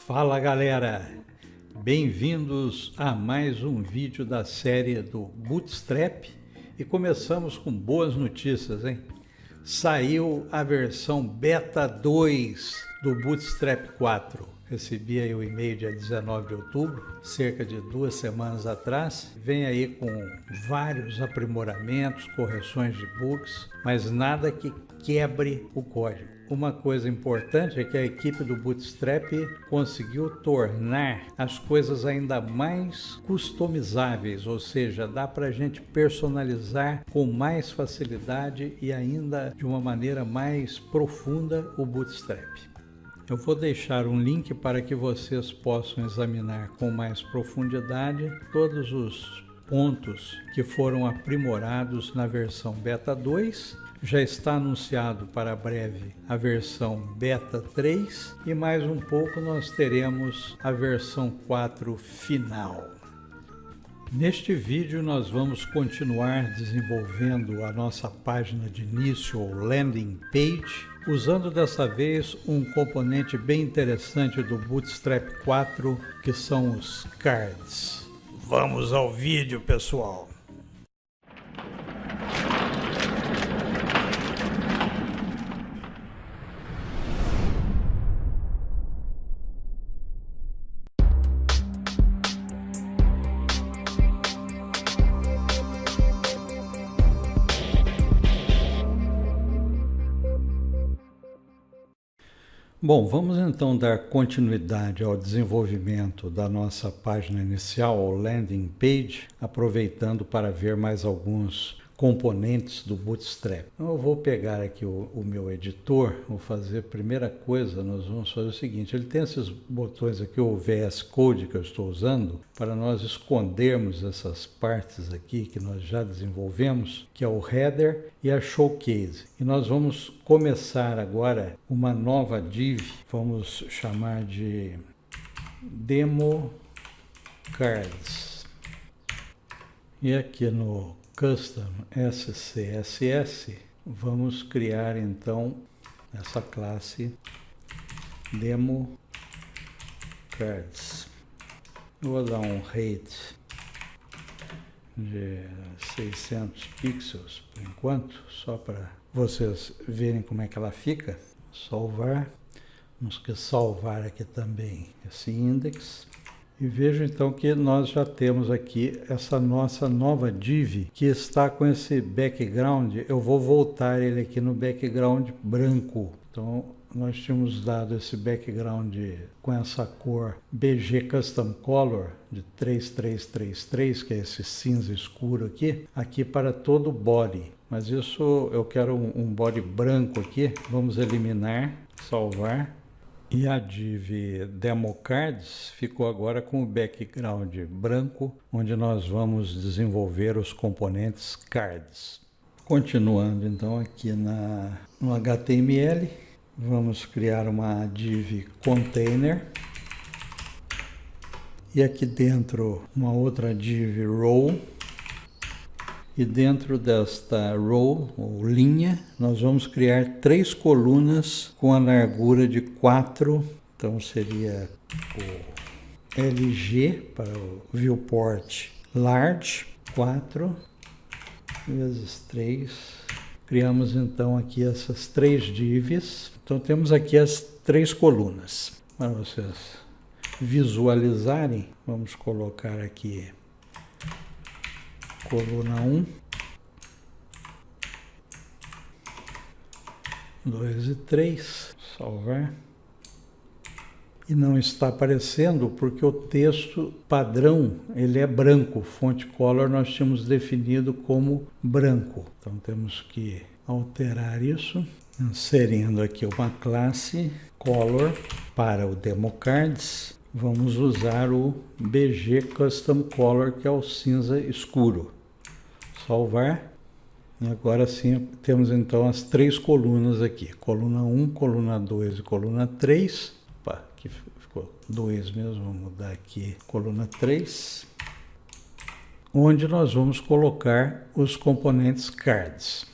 Fala galera, bem-vindos a mais um vídeo da série do Bootstrap e começamos com boas notícias, hein? Saiu a versão Beta 2 do Bootstrap 4. Recebi aí o e-mail dia 19 de outubro, cerca de 2 semanas atrás. Vem aí com vários aprimoramentos, correções de bugs, mas nada que quebre o código. Uma coisa importante é que a equipe do Bootstrap conseguiu tornar as coisas ainda mais customizáveis, ou seja, dá para a gente personalizar com mais facilidade e ainda de uma maneira mais profunda o Bootstrap. Eu vou deixar um link para que vocês possam examinar com mais profundidade todos os pontos que foram aprimorados na versão Beta 2. Já está anunciado para breve a versão Beta 3 e mais um pouco nós teremos a versão 4 final. Neste vídeo nós vamos continuar desenvolvendo a nossa página de início ou landing page, usando dessa vez um componente bem interessante do Bootstrap 4, que são os cards. Vamos ao vídeo, pessoal! Bom, vamos então dar continuidade ao desenvolvimento da nossa página inicial, ou landing page, aproveitando para ver mais alguns componentes do Bootstrap. Então, eu vou pegar aqui o meu editor, vou fazer a primeira coisa, nós vamos fazer o seguinte, ele tem esses botões aqui, o VS Code que eu estou usando, para nós escondermos essas partes aqui que nós já desenvolvemos, que é o header e a showcase. E nós vamos começar agora uma nova div, vamos chamar de Demo Cards. E aqui no Custom SCSS, vamos criar então essa classe Demo Cards. Vou dar um height de 600 pixels por enquanto, só para vocês verem como é que ela fica. Salvar, vamos salvar aqui também esse index. E vejo então que nós já temos aqui essa nossa nova div que está com esse background. Eu vou voltar ele aqui no background branco. Então nós tínhamos dado esse background com essa cor BG Custom Color de 3333, que é esse cinza escuro aqui para todo o body. Mas isso eu quero um body branco aqui. Vamos eliminar, salvar. E a div Demo Cards ficou agora com o background branco, onde nós vamos desenvolver os componentes cards. Continuando então aqui no HTML, vamos criar uma div Container. E aqui dentro uma outra div Row. E dentro desta row, ou linha, nós vamos criar 3 colunas com a largura de 4. Então seria o LG para o viewport large, 4 vezes 3. Criamos então aqui essas 3 divs. Então temos aqui as 3 colunas. Para vocês visualizarem, vamos colocar aqui coluna 1, 2 e 3, salvar. E não está aparecendo porque o texto padrão ele é branco, font color nós tínhamos definido como branco. Então temos que alterar isso, inserindo aqui uma classe color para o Demo Cards. Vamos usar o BG Custom Color, que é o cinza escuro. Salvar. E agora sim temos então as 3 colunas aqui. Coluna 1, coluna 2 e coluna 3. Opa, aqui ficou 2 mesmo, vou mudar aqui. Coluna 3. Onde nós vamos colocar os componentes cards.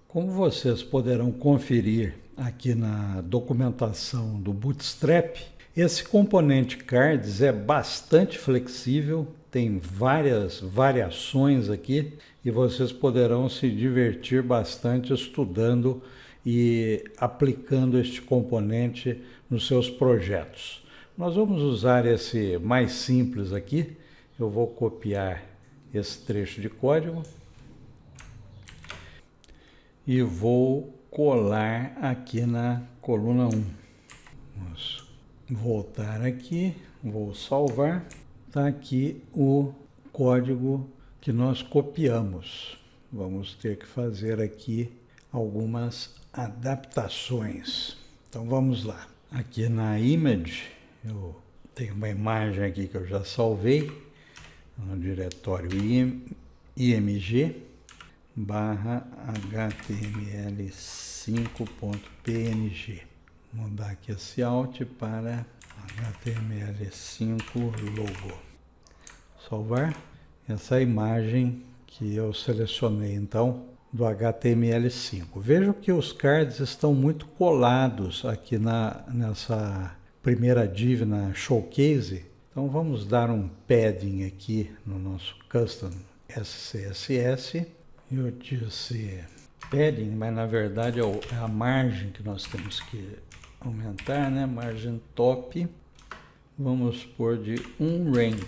Como vocês poderão conferir aqui na documentação do Bootstrap, esse componente cards é bastante flexível, tem várias variações aqui e vocês poderão se divertir bastante estudando e aplicando este componente nos seus projetos. Nós vamos usar esse mais simples aqui. Eu vou copiar esse trecho de código e vou colar aqui na coluna 1. Vamos voltar aqui, vou salvar. Está aqui o código que nós copiamos. Vamos ter que fazer aqui algumas adaptações. Então vamos lá. Aqui na image, eu tenho uma imagem aqui que eu já salvei no diretório img /html5.png. Vou mudar aqui esse alt para HTML5 logo. Salvar. Essa é a imagem que eu selecionei então do HTML5. Vejo que os cards estão muito colados aqui nessa primeira div, na showcase. Então vamos dar um padding aqui no nosso custom SCSS. Eu disse padding, mas na verdade é a margem que nós temos que aumentar, né? Margem top. Vamos pôr de 1 rem.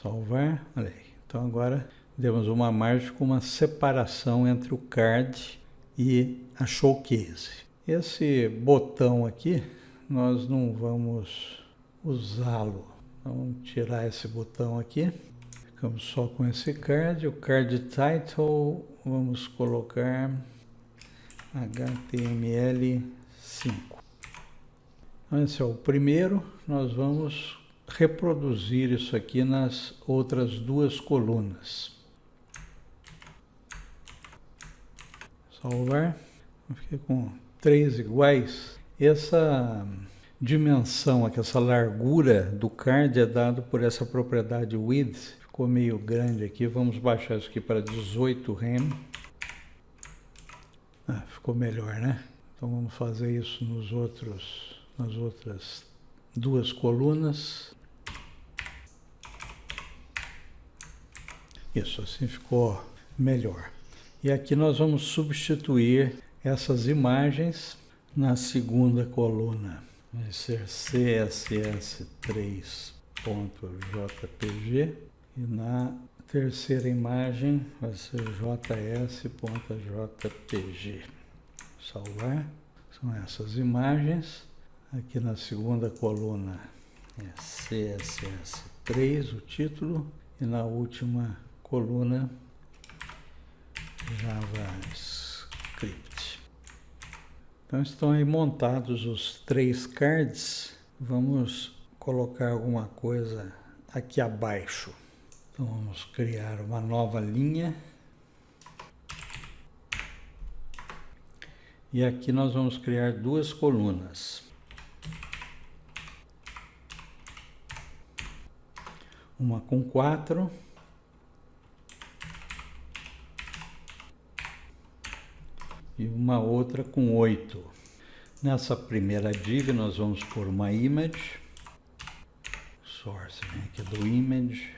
Salvar. Olha aí. Então agora temos uma margem com uma separação entre o card e a showcase. Esse botão aqui, nós não vamos usá-lo. Vamos tirar esse botão aqui. Ficamos só com esse card. O card title, vamos colocar HTML5. Esse é o primeiro. Nós vamos reproduzir isso aqui nas outras duas colunas. Salvar. Fiquei com 3 iguais. Essa dimensão aqui, essa largura do card é dado por essa propriedade width. Ficou meio grande aqui. Vamos baixar isso aqui para 18 rem. Ficou melhor, né? Então vamos fazer isso nas outras duas colunas. Isso, assim ficou melhor. E aqui nós vamos substituir essas imagens na segunda coluna. Vai ser css3.jpg e na terceira imagem vai ser js.jpg. Salvar. São essas imagens. Aqui na segunda coluna é CSS3, o título, e na última coluna JavaScript. Então estão aí montados os 3 cards. Vamos colocar alguma coisa aqui abaixo. Então vamos criar uma nova linha. E aqui nós vamos criar 2 colunas. Uma com 4. E uma outra com 8. Nessa primeira div nós vamos pôr uma image. Source, vem aqui do image,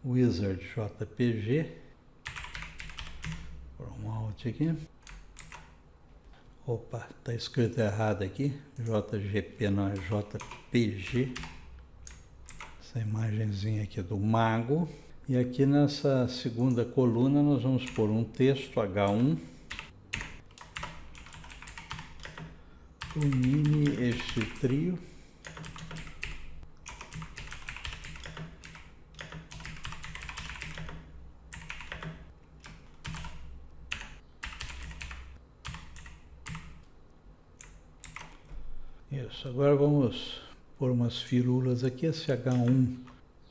/wizard jpg. Por um alt aqui. Opa, está escrito errado aqui. JGP não é JPG. Essa imagenzinha aqui do mago. E aqui nessa segunda coluna nós vamos pôr um texto H1. Unine este trio. Isso, agora vamos pôr umas firulas aqui. Esse H1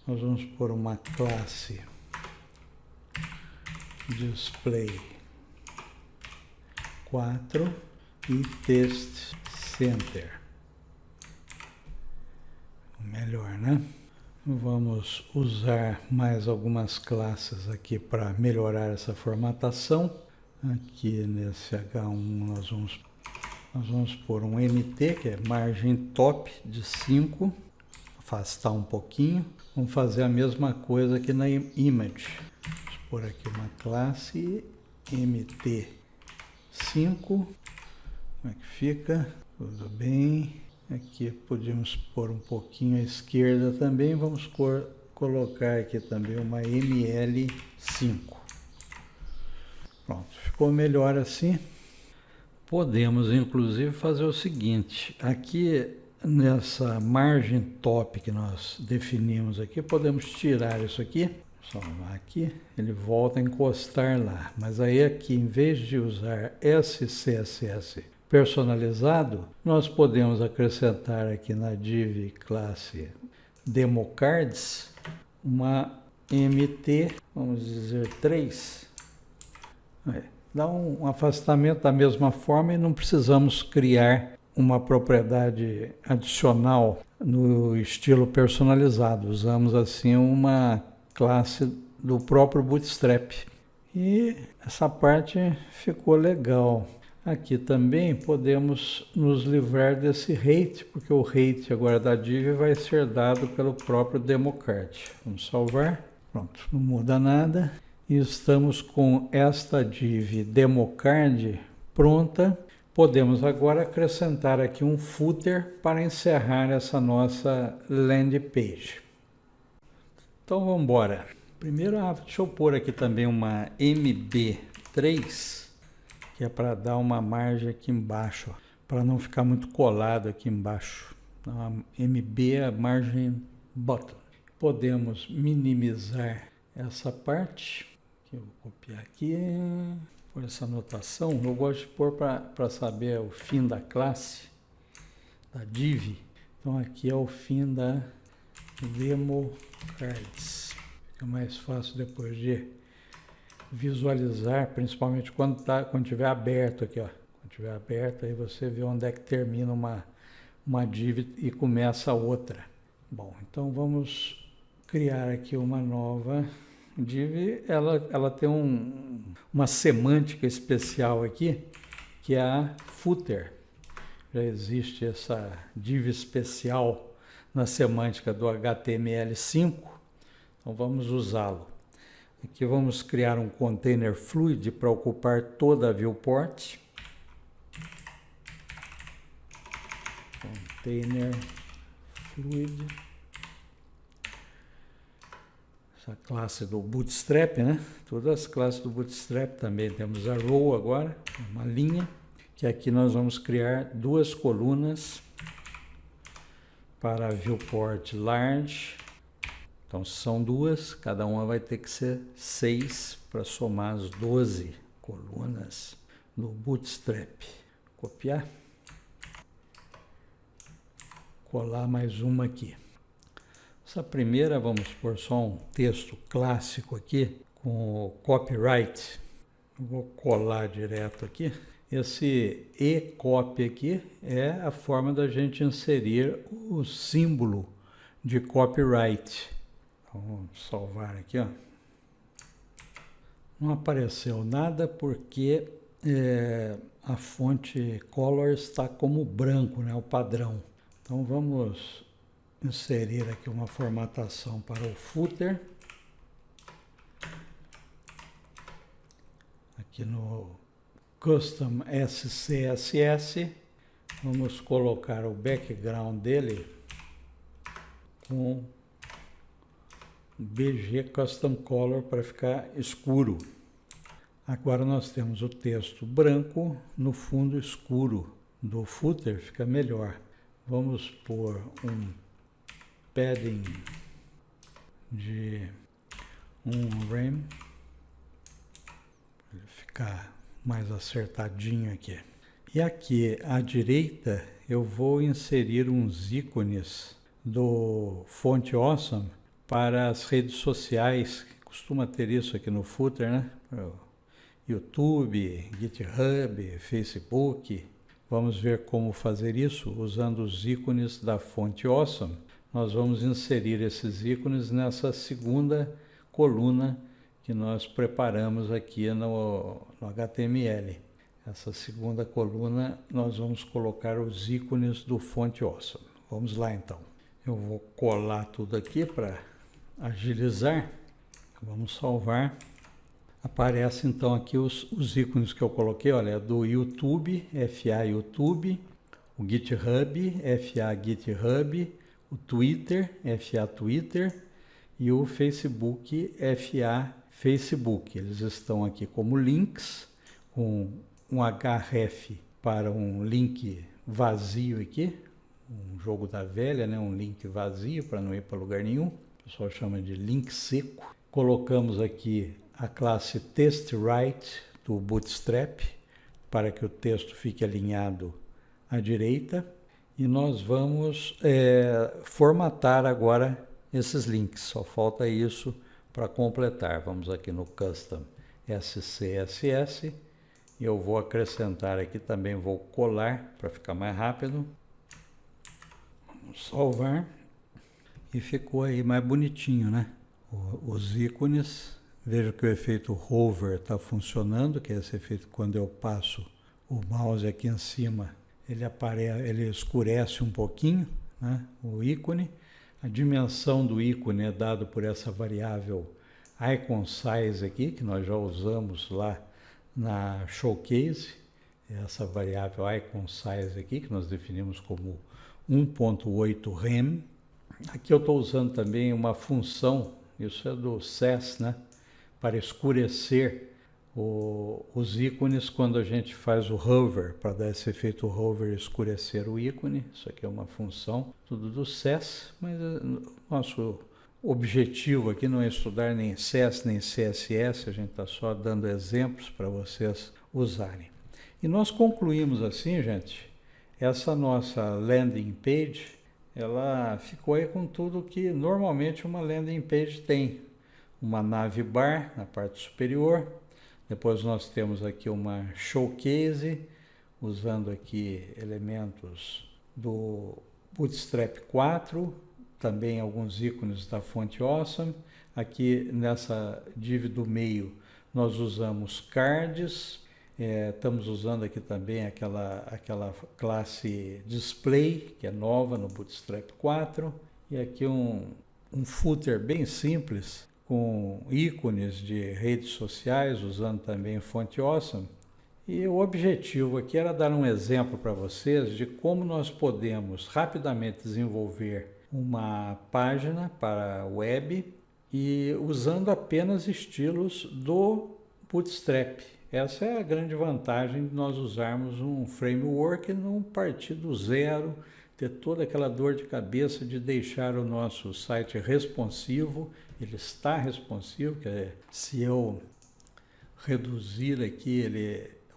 nós vamos pôr uma classe display 4 e text center. Melhor, né? Vamos usar mais algumas classes aqui para melhorar essa formatação. Aqui nesse H1 nós vamos pôr um MT, que é margem top de 5, afastar um pouquinho. Vamos fazer a mesma coisa aqui na image. Vamos pôr aqui uma classe MT5. Como é que fica? Tudo bem. Aqui podemos pôr um pouquinho à esquerda também. Vamos colocar aqui também uma ML5. Pronto, ficou melhor assim. Podemos inclusive fazer o seguinte, aqui nessa margem top que nós definimos aqui, podemos tirar isso aqui, salvar aqui, ele volta a encostar lá. Mas aí aqui, em vez de usar SCSS personalizado, nós podemos acrescentar aqui na div classe DemoCards uma MT, vamos dizer 3. Dá um afastamento da mesma forma e não precisamos criar uma propriedade adicional no estilo personalizado. Usamos assim uma classe do próprio Bootstrap. E essa parte ficou legal. Aqui também podemos nos livrar desse rate, porque o rate agora da div vai ser dado pelo próprio DemoCard. Vamos salvar. Pronto, não muda nada. E estamos com esta div DemoCard pronta. Podemos agora acrescentar aqui um footer para encerrar essa nossa landing page. Então vamos embora. Primeiro, deixa eu pôr aqui também uma MB3, que é para dar uma margem aqui embaixo, para não ficar muito colado aqui embaixo. Então, a MB é a margem bottom. Podemos minimizar essa parte. Eu vou copiar aqui, por essa anotação. Eu gosto de pôr para saber o fim da classe, da div. Então aqui é o fim da DemoCards. Fica mais fácil depois de visualizar, principalmente quando estiver aberto aqui, ó. Quando estiver aberto, aí você vê onde é que termina uma div e começa a outra. Bom, então vamos criar aqui uma nova div. Ela tem uma semântica especial aqui, que é a footer. Já existe essa div especial na semântica do HTML5, então vamos usá-lo. Aqui vamos criar um container fluid para ocupar toda a viewport. Container fluid. Essa classe do Bootstrap, né? Todas as classes do Bootstrap também. Temos a row agora, uma linha, que aqui nós vamos criar duas colunas para a viewport large. Então são duas, cada uma vai ter que ser 6 para somar as 12 colunas do Bootstrap. Copiar. Colar mais uma aqui. Essa primeira, vamos pôr só um texto clássico aqui, com o copyright. Vou colar direto aqui. Esse e-copy aqui é a forma da gente inserir o símbolo de copyright. Então, vamos salvar aqui, ó. Não apareceu nada porque a fonte color está como branco, né, o padrão. Então vamos inserir aqui uma formatação para o footer. Aqui no Custom SCSS, vamos colocar o background dele com BG Custom Color para ficar escuro. Agora nós temos o texto branco no fundo escuro do footer, fica melhor. Vamos pôr um padding de 1 rem, para ele ficar mais acertadinho aqui. E aqui à direita eu vou inserir uns ícones do Font Awesome para as redes sociais. Costuma ter isso aqui no footer, né? YouTube, GitHub, Facebook. Vamos ver como fazer isso usando os ícones da Font Awesome. nós vamos inserir esses ícones nessa segunda coluna que nós preparamos aqui no HTML. Essa segunda coluna nós vamos colocar os ícones do Fonte Awesome. Vamos lá então. Eu vou colar tudo aqui para agilizar. Vamos salvar. Aparece então aqui os ícones que eu coloquei, olha, do YouTube, FA YouTube, o GitHub, FA GitHub, o Twitter, FA Twitter e o Facebook, FA Facebook. Eles estão aqui como links, com um href para um link vazio aqui, um jogo da velha, né? Um link vazio para não ir para lugar nenhum, o pessoal chama de link seco. Colocamos aqui a classe TextWrite do Bootstrap para que o texto fique alinhado à direita e nós vamos formatar agora esses links, só falta isso para completar. Vamos aqui no Custom SCSS e eu vou acrescentar aqui também, vou colar para ficar mais rápido. Vamos salvar e ficou aí mais bonitinho, né? Os ícones, veja que o efeito hover está funcionando, que é esse efeito quando eu passo o mouse aqui em cima, ele escurece um pouquinho, né? O ícone. A dimensão do ícone é dado por essa variável icon size aqui, que nós já usamos lá na Showcase, essa variável icon size aqui, que nós definimos como 1.8 rem. Aqui eu estou usando também uma função, isso é do Sass, né? Para escurecer os ícones quando a gente faz o hover, para dar esse efeito hover e escurecer o ícone. Isso aqui é uma função, tudo do Sass, mas nosso objetivo aqui não é estudar nem Sass nem CSS, a gente está só dando exemplos para vocês usarem. E nós concluímos assim, gente, essa nossa landing page, ela ficou aí com tudo que normalmente uma landing page tem. Uma navbar na parte superior, depois nós temos aqui uma showcase, usando aqui elementos do Bootstrap 4, também alguns ícones da Fonte Awesome. Aqui nessa div do meio nós usamos cards, estamos usando aqui também aquela classe display, que é nova no Bootstrap 4, e aqui um footer bem simples, com ícones de redes sociais, usando também Fonte Awesome. E o objetivo aqui era dar um exemplo para vocês de como nós podemos rapidamente desenvolver uma página para web e usando apenas estilos do Bootstrap. Essa é a grande vantagem de nós usarmos um framework e não partir do zero, ter toda aquela dor de cabeça de deixar o nosso site responsivo. Ele está responsivo, que é, se eu reduzir aqui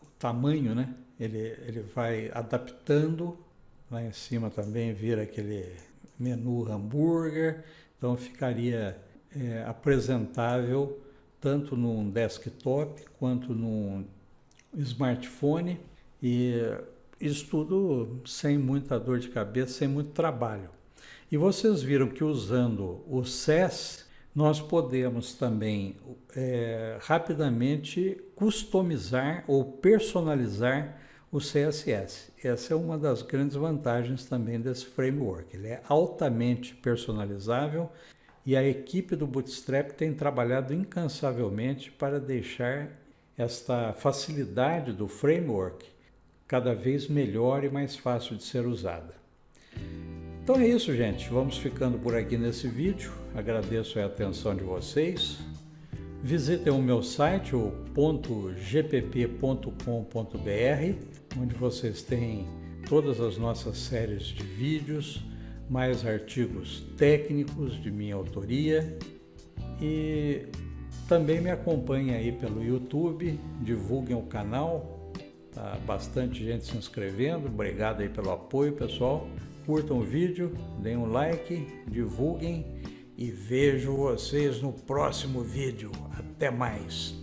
o tamanho, né? Ele vai adaptando. Lá em cima também vira aquele menu hambúrguer, então ficaria apresentável tanto num desktop quanto num smartphone, e isso tudo sem muita dor de cabeça, sem muito trabalho. E vocês viram que usando o Sass, nós podemos também rapidamente customizar ou personalizar o CSS. Essa é uma das grandes vantagens também desse framework. Ele é altamente personalizável e a equipe do Bootstrap tem trabalhado incansavelmente para deixar esta facilidade do framework cada vez melhor e mais fácil de ser usada. Então é isso, gente. Vamos ficando por aqui nesse vídeo. Agradeço a atenção de vocês. Visitem o meu site, o .gpp.com.br, onde vocês têm todas as nossas séries de vídeos, mais artigos técnicos de minha autoria, e também me acompanhem aí pelo YouTube, divulguem o canal, tá bastante gente se inscrevendo. Obrigado aí pelo apoio, pessoal. Curtam o vídeo, deem um like, divulguem e vejo vocês no próximo vídeo. Até mais!